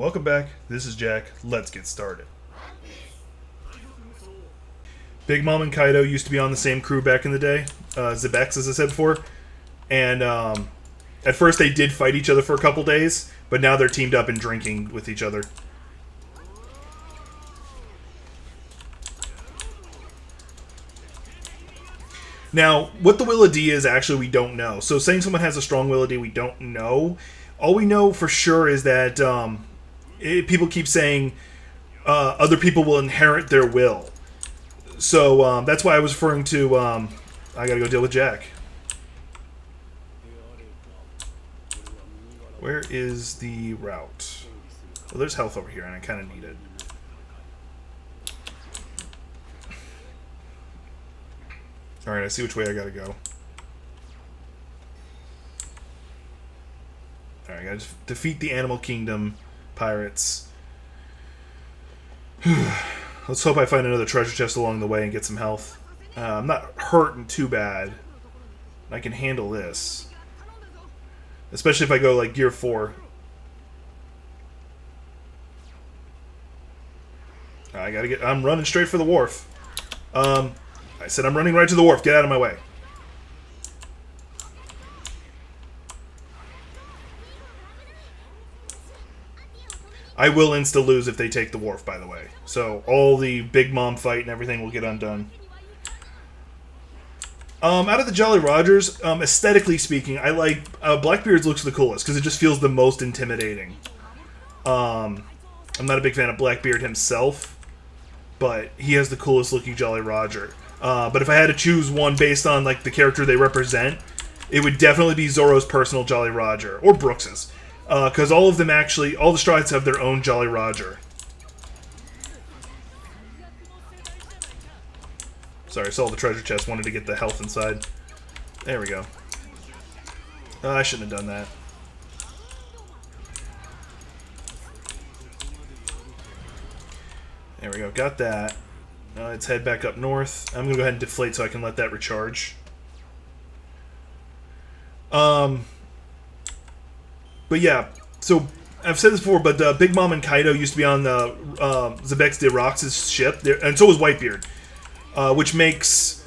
Welcome back. This is Jack. Let's get started. Big Mom and Kaido used to be on the same crew back in the day, Zebex, as I said before. And at first they did fight each other for a couple days, but now they're teamed up and drinking with each other. Now, what the Will of D is, actually, we don't know. So saying someone has a strong Will of D, we don't know. All we know for sure is that people keep saying other people will inherit their will. So that's why I was referring to, I gotta go deal with Jack. Where is the route? Well, there's health over here, and I kind of need it. Alright, I see which way I gotta go. Alright, I gotta defeat the Animal Kingdom pirates. Let's hope I find another treasure chest along the way and get some health. I'm not hurting too bad. I can handle this. Especially if I go like Gear 4. I gotta get... I'm running straight for the wharf. I said I'm running right to the wharf. Get out of my way. I will insta-lose if they take the wharf, by the way. So all the Big Mom fight and everything will get undone. Out of the Jolly Rogers, aesthetically speaking, I like... Blackbeard's looks the coolest, because it just feels the most intimidating. I'm not a big fan of Blackbeard himself, but he has the coolest looking Jolly Roger. But if I had to choose one based on like the character they represent, it would definitely be Zoro's personal Jolly Roger, or Brooks's, because all of them actually, all the Strides have their own Jolly Roger. Sorry, I saw the treasure chest. Wanted to get the health inside. There we go. I shouldn't have done that. There we go. Got that. Let's head back up north. I'm going to go ahead and deflate so I can let that recharge. But yeah, so I've said this before, but Big Mom and Kaido used to be on the Zebex de Rox's ship, and so was Whitebeard, which makes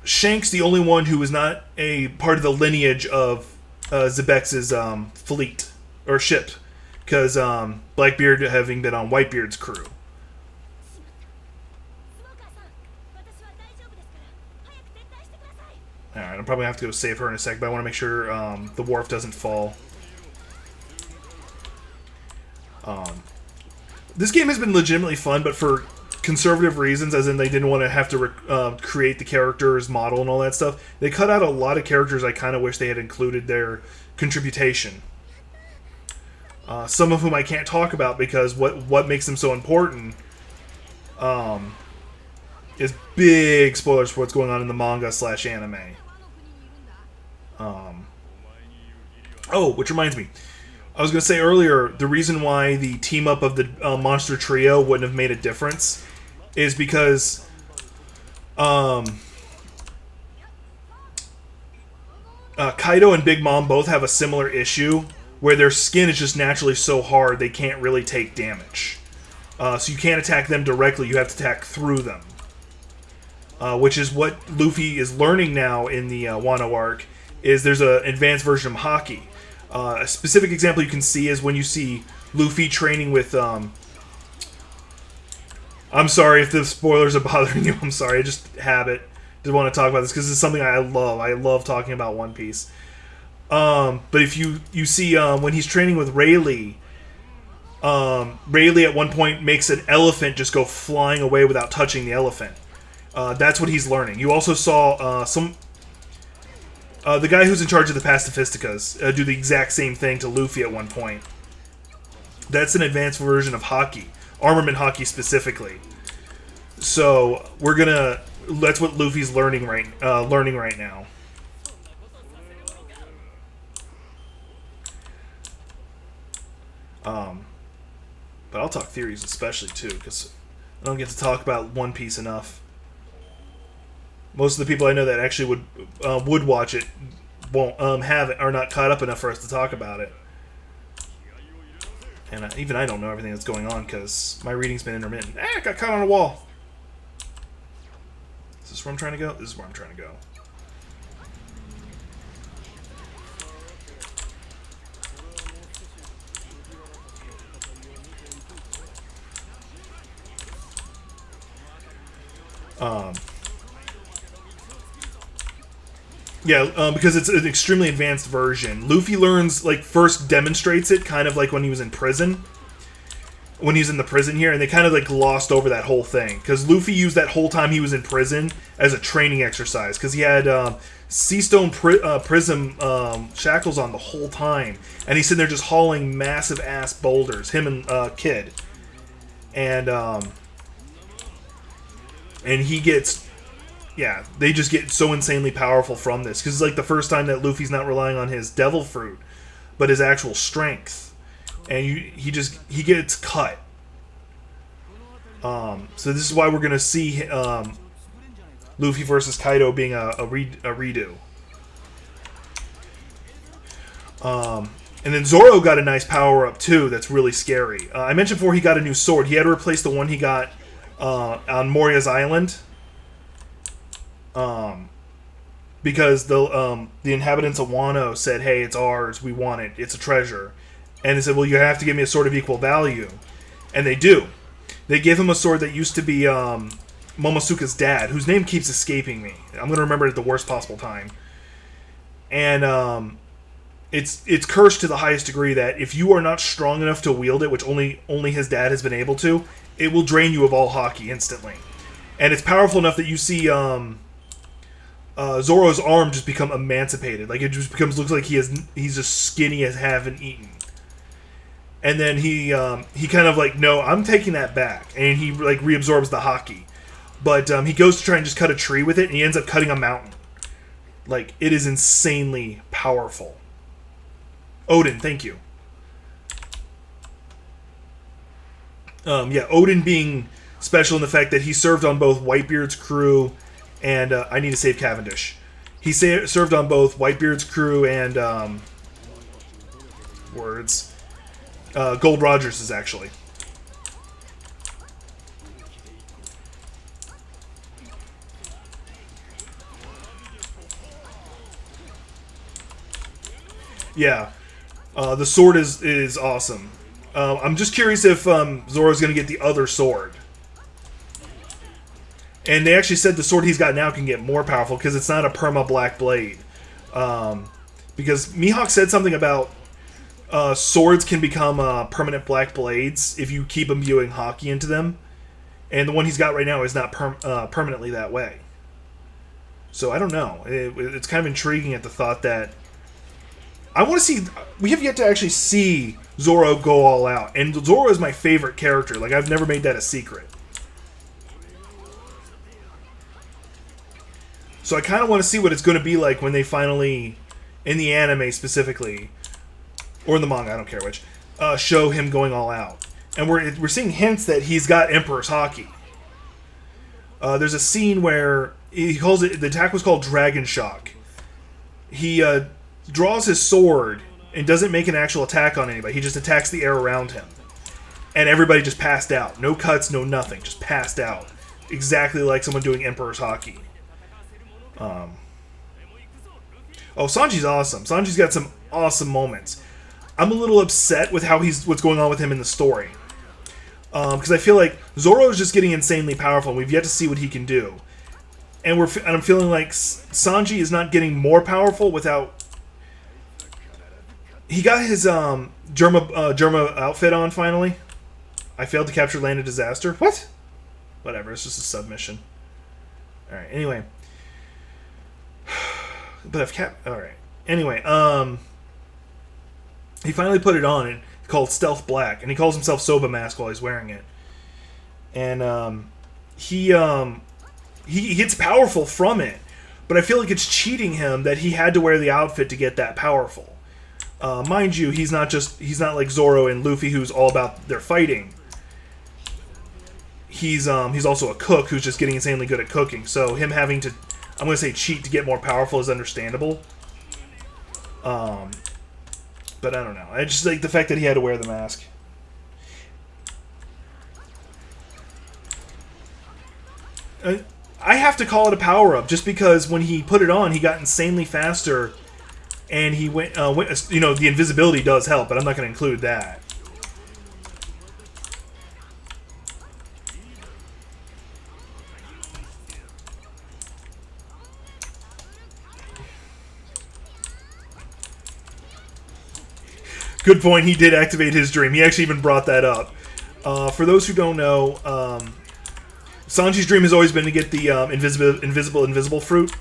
Shanks the only one who is not a part of the lineage of Zebex's fleet, or ship, because Blackbeard having been on Whitebeard's crew. Alright, I'm probably going to have to go save her in a sec, but I want to make sure the wharf doesn't fall. This game has been legitimately fun, but for conservative reasons, as in they didn't want to have to create the characters, model, and all that stuff, they cut out a lot of characters I kind of wish they had included their contribution. Some of whom I can't talk about because what makes them so important is big spoilers for what's going on in the manga/anime. Oh, which reminds me. I was going to say earlier, the reason why the team-up of the Monster Trio wouldn't have made a difference is because Kaido and Big Mom both have a similar issue where their skin is just naturally so hard they can't really take damage. So you can't attack them directly, you have to attack through them. Which is what Luffy is learning now in the Wano arc, is there's an advanced version of Haki. A specific example you can see is when you see Luffy training with... I'm sorry if the spoilers are bothering you, I'm sorry, I just habit. Just want to talk about this because it's something I love. I love talking about One Piece. But if you see when he's training with Rayleigh, Rayleigh at one point makes an elephant just go flying away without touching the elephant. That's what he's learning. You also saw the guy who's in charge of the Pacifisticas do the exact same thing to Luffy at one point. That's an advanced version of Haki. Armament Haki specifically. So, we're gonna... That's what Luffy's learning right now. But I'll talk theories especially, too, because I don't get to talk about One Piece enough. Most of the people I know that actually would watch it won't have it, are not caught up enough for us to talk about it. And even I don't know everything that's going on because my reading's been intermittent. I got caught on a wall. Is this where I'm trying to go? This is where I'm trying to go. Yeah, because it's an extremely advanced version. Luffy learns, like, first demonstrates it, kind of like when he was in prison. When he was in the prison here, and they kind of, like, glossed over that whole thing. Because Luffy used that whole time he was in prison as a training exercise. Because he had Seastone Prism shackles on the whole time. And he's sitting there just hauling massive-ass boulders. Him and Kid. And he gets... Yeah, they just get so insanely powerful from this. Because it's like the first time that Luffy's not relying on his devil fruit, but his actual strength. And he gets cut. So this is why we're going to see Luffy versus Kaido being a redo. And then Zoro got a nice power-up too that's really scary. I mentioned before he got a new sword. He had to replace the one he got on Moria's Island. Because the inhabitants of Wano said, hey, it's ours, we want it, it's a treasure. And they said, well, you have to give me a sword of equal value. And they do. They give him a sword that used to be Momosuke's dad, whose name keeps escaping me. I'm going to remember it at the worst possible time. And it's cursed to the highest degree that if you are not strong enough to wield it, which only his dad has been able to, it will drain you of all hockey instantly. And it's powerful enough that you see... Zoro's arm just become emancipated. Like, it just looks like he's just skinny as haven't eaten. And then he kind of like, no, I'm taking that back. And he, like, reabsorbs the hockey. But he goes to try and just cut a tree with it, and he ends up cutting a mountain. Like, it is insanely powerful. Odin, thank you. Yeah, Odin being special in the fact that he served on both Whitebeard's crew... And I need to save Cavendish. He served on both Whitebeard's crew and Gold Rogers is actually. Yeah, the sword is awesome. I'm just curious if Zoro's going to get the other sword. And they actually said the sword he's got now can get more powerful because it's not a perma black blade. Because Mihawk said something about swords can become permanent black blades if you keep imbuing hockey into them. And the one he's got right now is not permanently that way. So I don't know. It's kind of intriguing at the thought that... I want to see... We have yet to actually see Zoro go all out. And Zoro is my favorite character. Like, I've never made that a secret. So I kind of want to see what it's going to be like when they finally, in the anime specifically, or in the manga, I don't care which, show him going all out. And we're seeing hints that he's got Emperor's Haki. There's a scene where he calls it, the attack was called Dragon Shock. He draws his sword and doesn't make an actual attack on anybody. He just attacks the air around him. And everybody just passed out. No cuts, no nothing. Just passed out. Exactly like someone doing Emperor's Haki. Sanji's awesome. Sanji's got some awesome moments. I'm a little upset with what's going on with him in the story. Because I feel like Zoro's just getting insanely powerful, and we've yet to see what he can do. And I'm feeling like Sanji is not getting more powerful without... He got his Germa outfit on, finally. I failed to capture land of disaster. What? Whatever, it's just a submission. Alright, anyway... But I've alright. Anyway, he finally put it on, and it's called Stealth Black, and he calls himself Soba Mask while he's wearing it. And he gets powerful from it, but I feel like it's cheating him that he had to wear the outfit to get that powerful. Mind you, he's not like Zoro and Luffy, who's all about their fighting. He's also a cook who's just getting insanely good at cooking. So him having to, I'm going to say cheat to get more powerful is understandable. But I don't know. I just like the fact that he had to wear the mask. I have to call it a power up just because when he put it on, he got insanely faster, and he went. You know, the invisibility does help, but I'm not going to include that. Good point. He did activate his dream. He actually even brought that up. For those who don't know, Sanji's dream has always been to get the invisible fruit,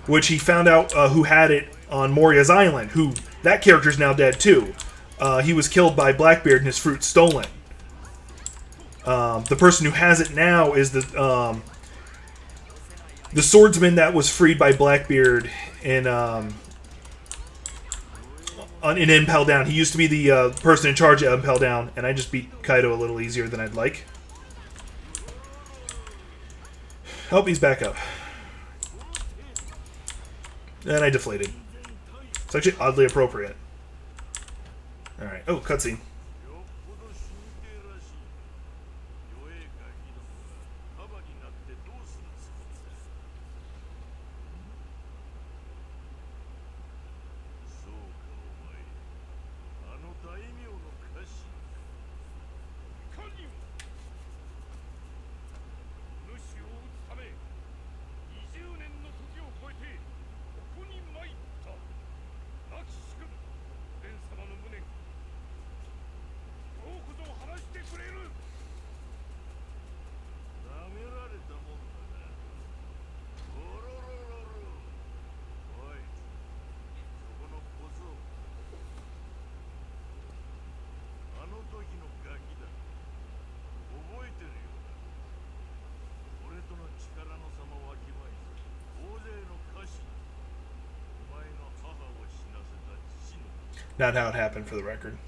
which he found out who had it on Moria's island. Who that character's now dead too. He was killed by Blackbeard and his fruit stolen. The person who has it now is the swordsman that was freed by Blackbeard in Impel Down. He used to be the person in charge of Impel Down, and I just beat Kaido a little easier than I'd like. Oh, he's back up. And I deflated. It's actually oddly appropriate. Alright. Oh, cutscene. Not how it happened, for the record.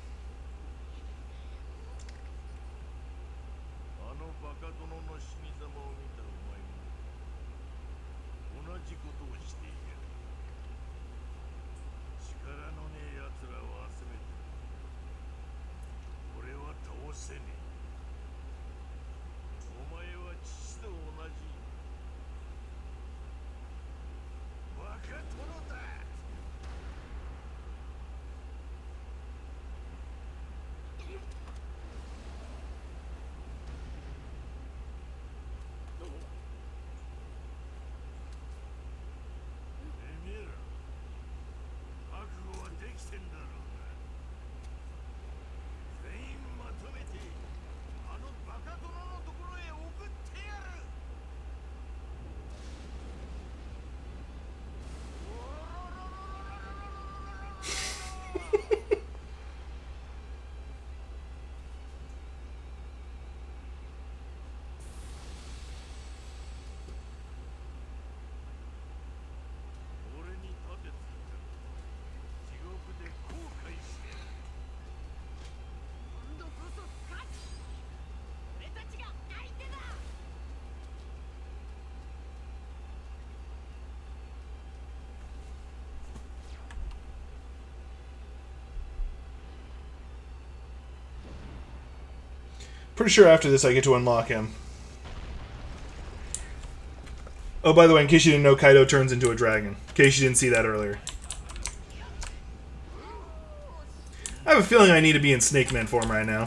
Pretty sure after this I get to unlock him. Oh, by the way, in case you didn't know, Kaido turns into a dragon. In case you didn't see that earlier. I have a feeling I need to be in Snake Man form right now.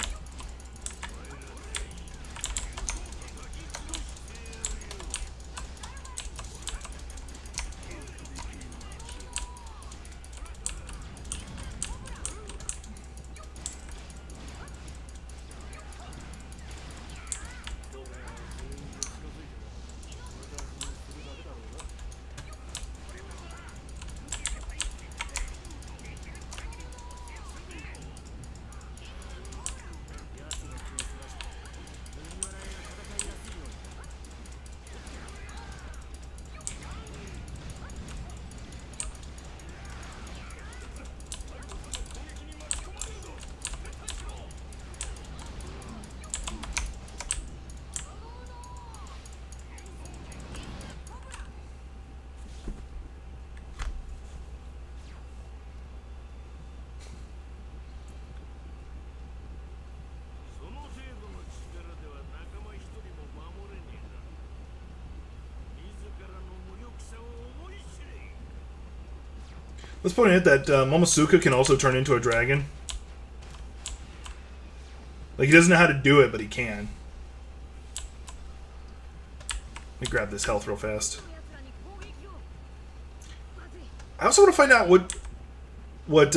Let's point out that Momosuke can also turn into a dragon. Like, he doesn't know how to do it, but he can. Let me grab this health real fast. I also want to find out what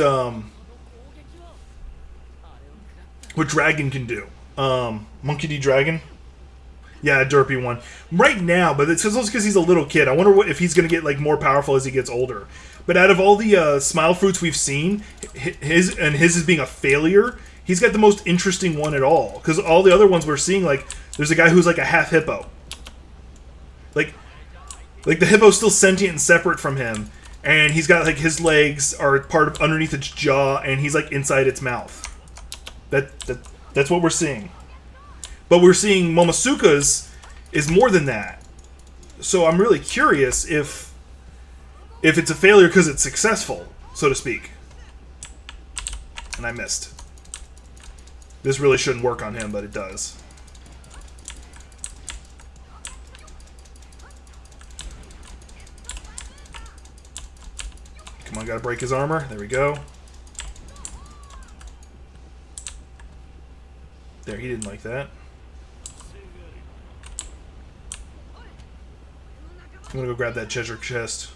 dragon can do. Monkey D. Dragon? Yeah, a derpy one. Right now, but it's also because he's a little kid. I wonder if he's going to get like more powerful as he gets older. But out of all the smile fruits we've seen, his is being a failure, he's got the most interesting one at all. Because all the other ones we're seeing, like, there's a guy who's like a half hippo. Like the hippo's still sentient and separate from him. And he's got, like, his legs are part of underneath its jaw, and he's, like, inside its mouth. That's what we're seeing. But we're seeing Momosuke's is more than that. So I'm really curious if it's a failure because it's successful, so to speak. And I missed. This really shouldn't work on him, but it does. Come on, gotta break his armor. There we go. There, he didn't like that. I'm gonna go grab that treasure chest.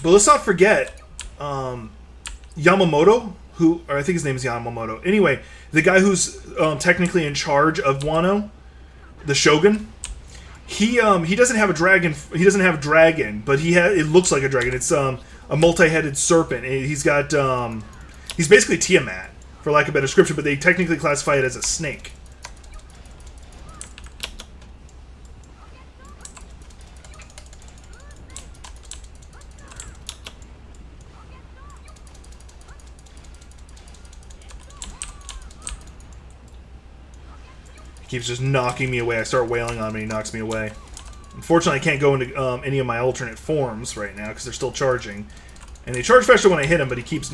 But let's not forget Yamamoto, or I think his name is Yamamoto. Anyway, the guy who's technically in charge of Wano, the Shogun. He doesn't have a dragon. He doesn't have a dragon, but it looks like a dragon. It's a multi-headed serpent. He's got he's basically Tiamat, for lack of a better description, but they technically classify it as a snake. He keeps just knocking me away. I start wailing on him and he knocks me away. Unfortunately, I can't go into any of my alternate forms right now because they're still charging. And they charge faster when I hit him, but he keeps...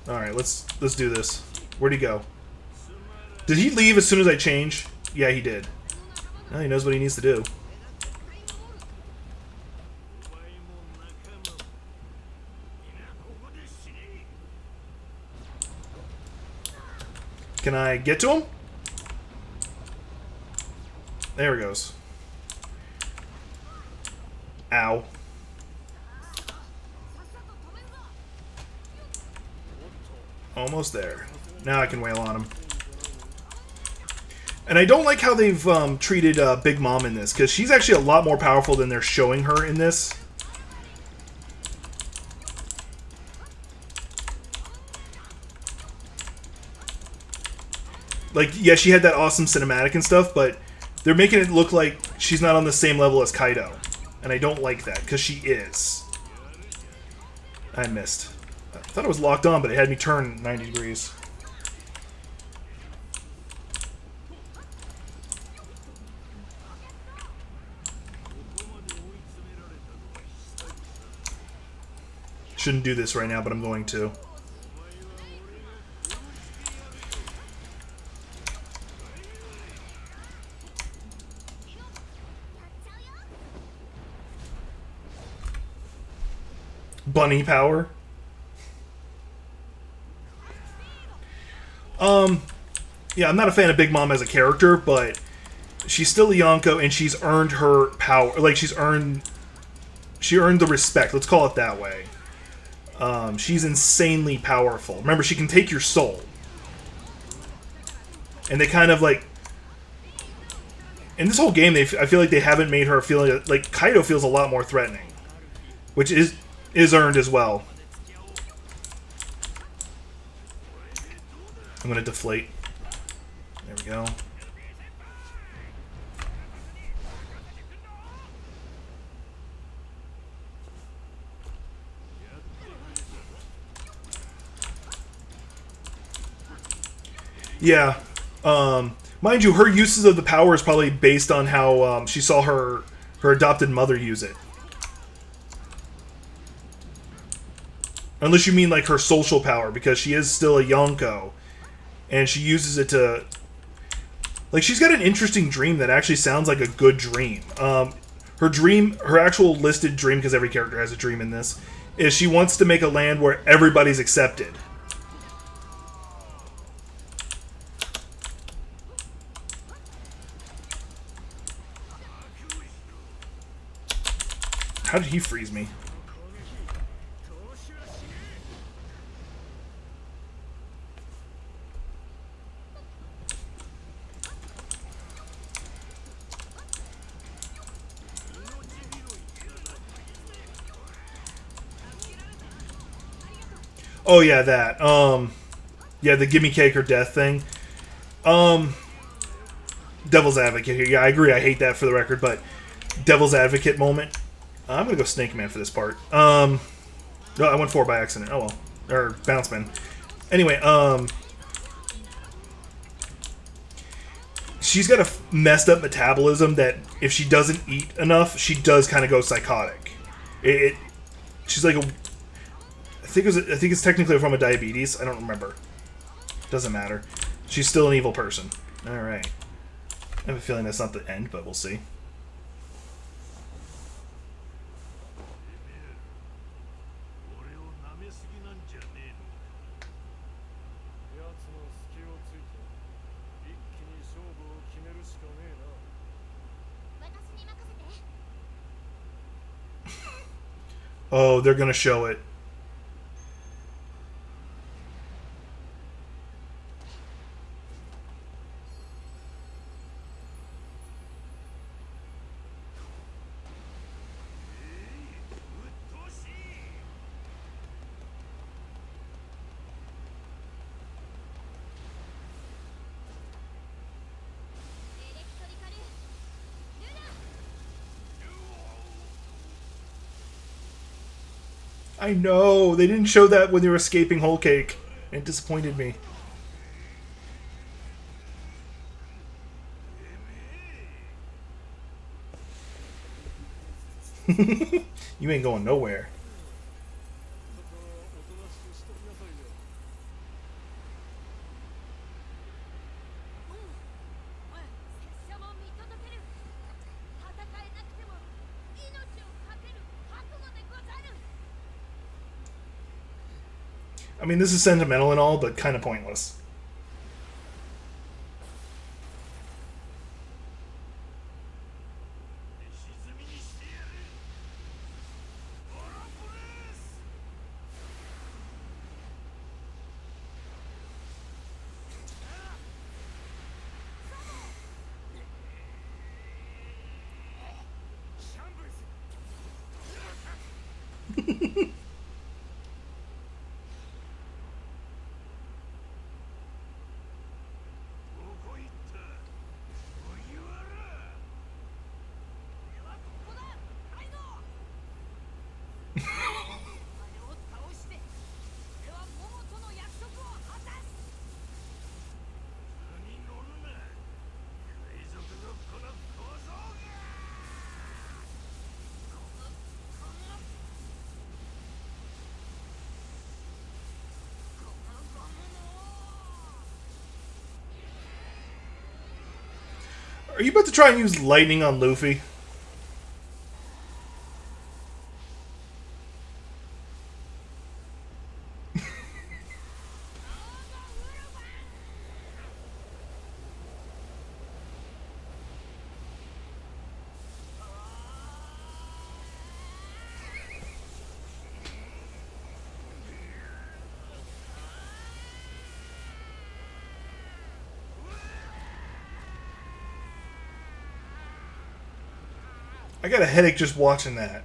Alright, let's do this. Where'd he go? Did he leave as soon as I change? Yeah, he did. Well, he knows what he needs to do. Can I get to him? There he goes. Ow. Almost there. Now I can wail on him. And I don't like how they've treated Big Mom in this, because she's actually a lot more powerful than they're showing her in this. Like, yeah, she had that awesome cinematic and stuff, but they're making it look like she's not on the same level as Kaido. And I don't like that, because she is. I missed. I thought it was locked on, but it had me turn 90 degrees. Shouldn't do this right now, but I'm going to. Bunny power. Yeah, I'm not a fan of Big Mom as a character, but she's still a Yonko, and she's earned her power. Like, she earned the respect. Let's call it that way. She's insanely powerful. Remember, she can take your soul. And they kind of, like... In this whole game, I feel like they haven't made her feel like Kaido feels a lot more threatening. Which is earned as well. I'm going to deflate. There we go. Yeah. Mind you, her uses of the power is probably based on how she saw her her adopted mother use it. Unless you mean like her social power, because she is still a Yonko. And she uses it to... Like, she's got an interesting dream that actually sounds like a good dream. Her actual listed dream, because every character has a dream in this, is she wants to make a land where everybody's accepted. How did he freeze me? Oh yeah, that. Yeah, the gimme cake or death thing. Devil's advocate here. Yeah, I agree. I hate that for the record, but devil's advocate moment. I'm gonna go Snake Man for this part. No, I went 4 by accident. Oh well. Or Bounce Man. Anyway, she's got a messed up metabolism that if she doesn't eat enough, she does kind of go psychotic. She's like a... I think it's technically from a diabetes. I don't remember. Doesn't matter. She's still an evil person. Alright. I have a feeling that's not the end, but we'll see. Oh, they're gonna show it. I know! They didn't show that when they were escaping Whole Cake. It disappointed me. You ain't going nowhere. I mean, this is sentimental and all, but kind of pointless. Are you about to try and use lightning on Luffy? I got a headache just watching that.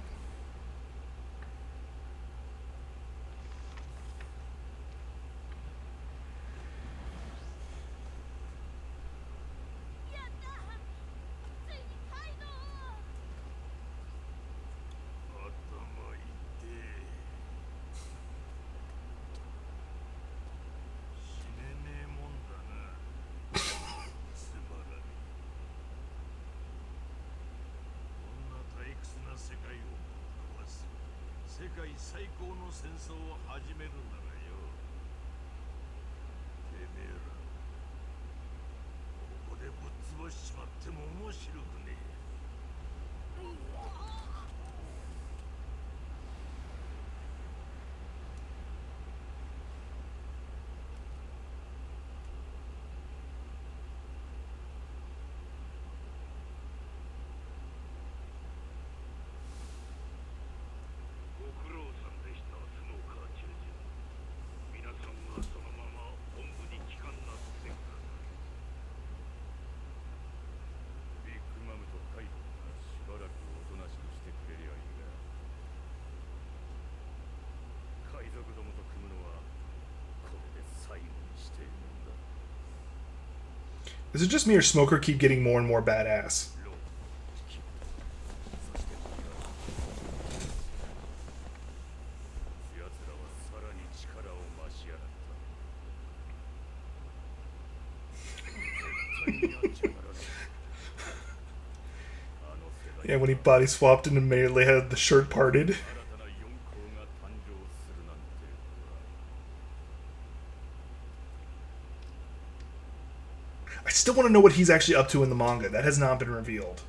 Is it just me or Smoker keep getting more and more badass? Yeah, when he body swapped and immediately had the shirt parted. I still want to know what he's actually up to in the manga. That has not been revealed.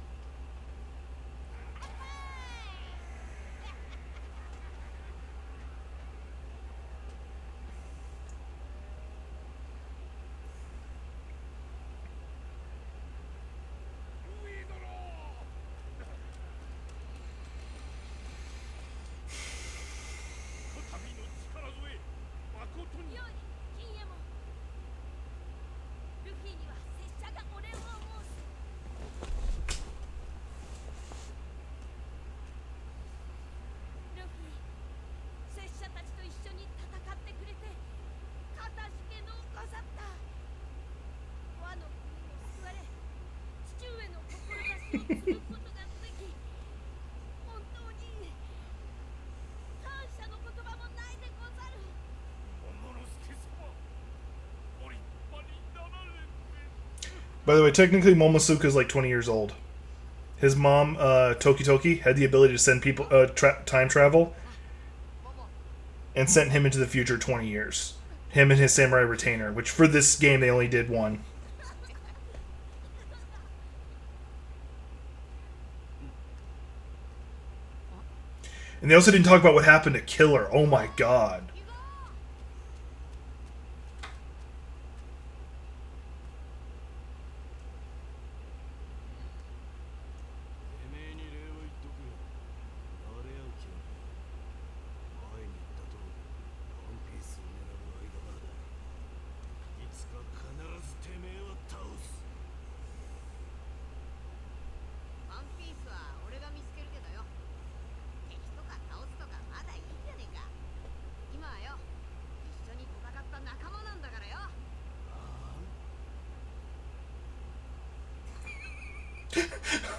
By the way, technically Momosuke is like 20 years old. His mom, Toki Toki, had the ability to send people time travel and sent him into the future 20 years. Him and his samurai retainer, which for this game they only did one. And they also didn't talk about what happened to Killer. Oh my god.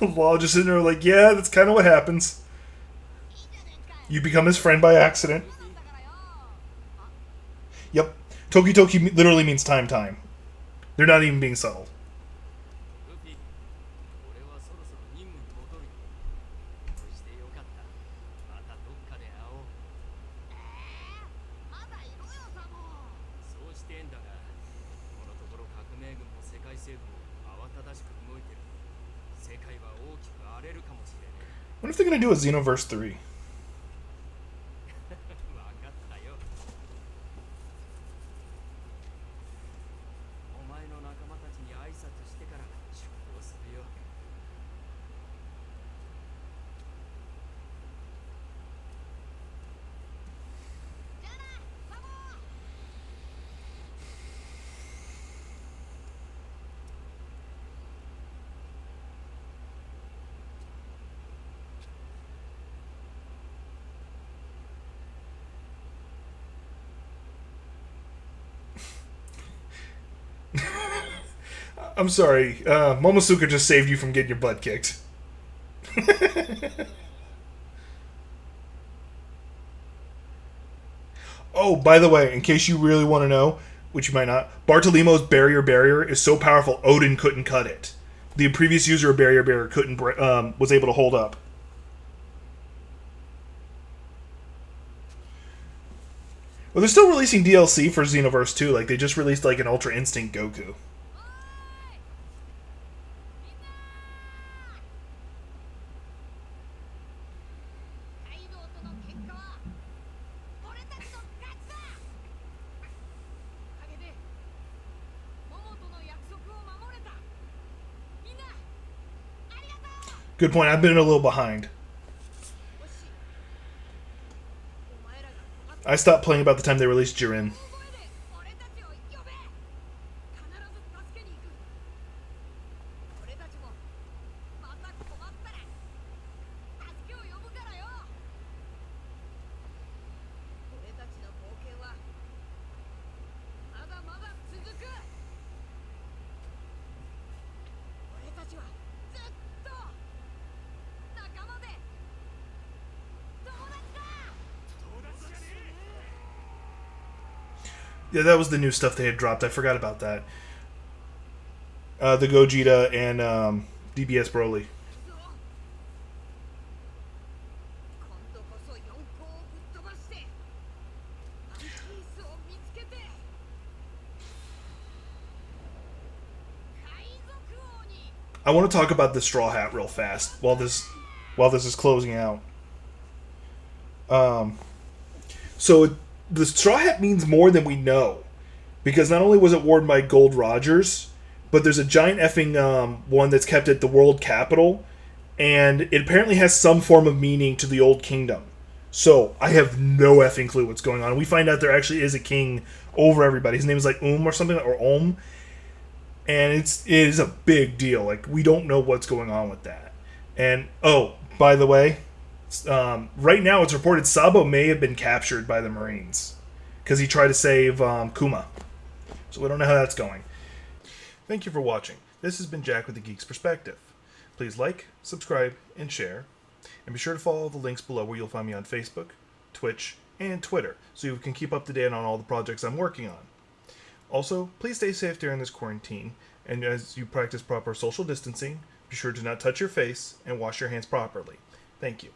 Law just sitting there like, yeah, that's kind of what happens. You become his friend by accident. Yep. Toki Toki literally means time. They're not even being subtle. What if they're going to do a Xenoverse 3? I'm sorry. Momosuke just saved you from getting your butt kicked. Oh, by the way, in case you really want to know, which you might not, Bartolimo's barrier is so powerful Odin couldn't cut it. The previous user of barrier couldn't was able to hold up. Well, they're still releasing DLC for Xenoverse 2. Like, they just released, like, an Ultra Instinct Goku. Good point. I've been a little behind. I stopped playing about the time they released Jiren. Yeah, that was the new stuff they had dropped. I forgot about that. The Gogeta and DBS Broly. I want to talk about the Straw Hat real fast while this is closing out. So the Straw Hat means more than we know, because not only was it worn by Gold Rogers, but there's a giant effing one that's kept at the World Capitol, and it apparently has some form of meaning to the Old Kingdom. So I have no effing clue what's going on. We find out there actually is a king over everybody. His name is like or something, or and it is a big deal. Like, we don't know what's going on with that. And oh, by the way, right now it's reported Sabo may have been captured by the Marines because he tried to save Kuma. So we don't know how that's going. Thank you for watching. This has been Jack with the Geek's Perspective. Please like, subscribe, and share. And be sure to follow the links below where you'll find me on Facebook, Twitch, and Twitter, so you can keep up to date on all the projects I'm working on. Also, please stay safe during this quarantine, and as you practice proper social distancing, be sure to not touch your face and wash your hands properly. Thank you.